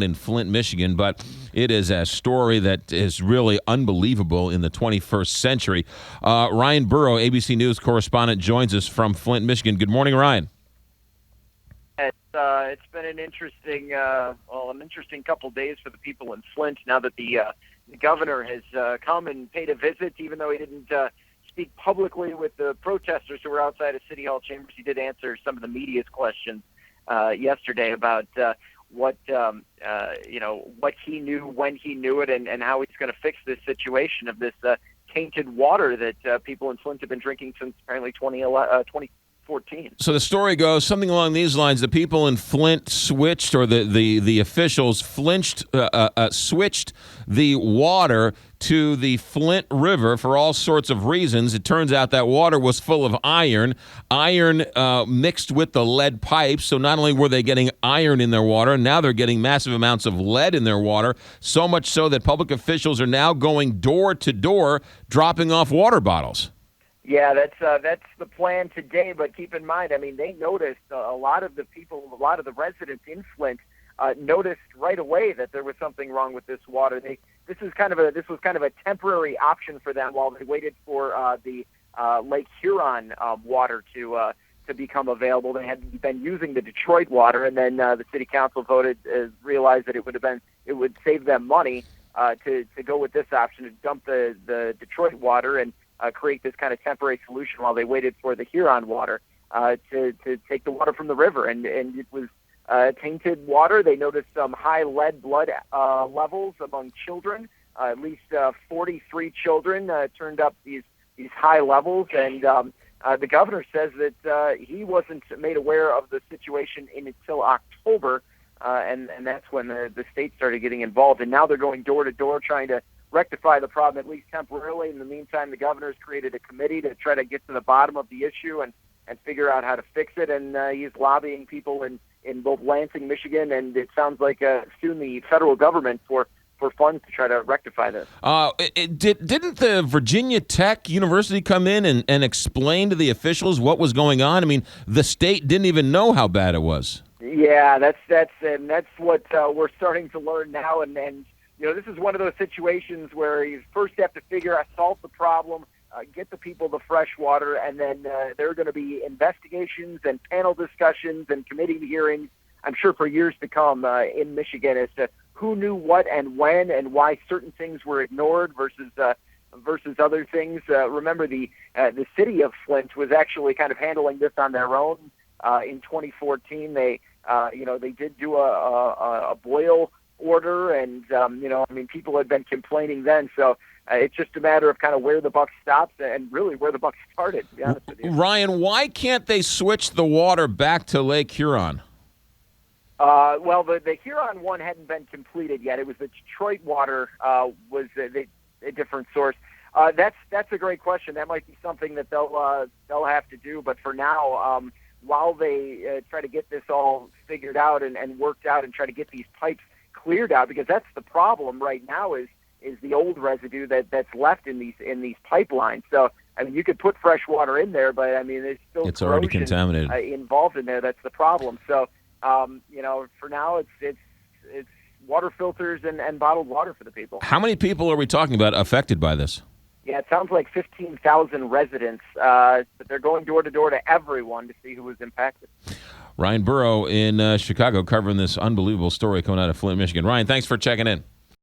in Flint, Michigan, but it is a story that is really unbelievable in the 21st century. Ryan Burrow, ABC News correspondent, joins us from Flint, Michigan. Good morning, Ryan. It's been an interesting couple days for the people in Flint. Now that the governor has come and paid a visit, even though he didn't speak publicly with the protesters who were outside of City Hall chambers, he did answer some of the media's questions yesterday about what he knew, when he knew it, and how he's going to fix this situation of this tainted water that people in Flint have been drinking since apparently 2014. So the story goes something along these lines: the people in Flint switched, or the officials switched the water to the Flint River for all sorts of reasons. It turns out that water was full of iron mixed with the lead pipes. So not only were they getting iron in their water, now they're getting massive amounts of lead in their water, so much so that public officials are now going door to door dropping off water bottles. Yeah, that's the plan today. But keep in mind, I mean, they noticed a lot of the residents in Flint noticed right away that there was something wrong with this water. This was kind of a temporary option for them while they waited for the Lake Huron water to become available. They had been using the Detroit water, and then the city council realized that it would save them money to go with this option, to dump the Detroit water and create this kind of temporary solution while they waited for the Huron water to take the water from the river. And it was tainted water. They noticed some high lead blood levels among children. At least 43 children turned up these high levels. And the governor says that he wasn't made aware of the situation until October. And that's when the state started getting involved. And now they're going door to door trying to rectify the problem, at least temporarily. In the meantime, the governor's created a committee to try to get to the bottom of the issue and figure out how to fix it. And he's lobbying people in both Lansing, Michigan, and it sounds like soon the federal government for funds to try to rectify this. Didn't the Virginia Tech University come in and explain to the officials what was going on? I mean, the state didn't even know how bad it was. Yeah, that's what we're starting to learn now. And you know, this is one of those situations where you first have to solve the problem, get the people the fresh water, and then there are going to be investigations and panel discussions and committee hearings, I'm sure, for years to come in Michigan as to who knew what and when and why certain things were ignored versus other things. Remember, the city of Flint was actually kind of handling this on their own in 2014. They did do a boil order, and people had been complaining then. So it's just a matter of kind of where the buck stops and really where the buck started, to be honest with you. Ryan, why can't they switch the water back to Lake Huron? Well, the Huron one hadn't been completed yet. It was the Detroit water was a different source. That's a great question. That might be something that they'll have to do. But for now, while they try to get this all figured out and worked out and try to get these pipes cleared out, because that's the problem right now is the old residue that's left in these pipelines. So I mean, you could put fresh water in there, but I mean, there's still it's already contaminated involved in there. That's the problem. So for now, it's water filters and bottled water for the people. How many people are we talking about affected by this? Yeah, it sounds like 15,000 residents, but they're going door to door to everyone to see who was impacted. Ryan Burrow in Chicago covering this unbelievable story coming out of Flint, Michigan. Ryan, thanks for checking in.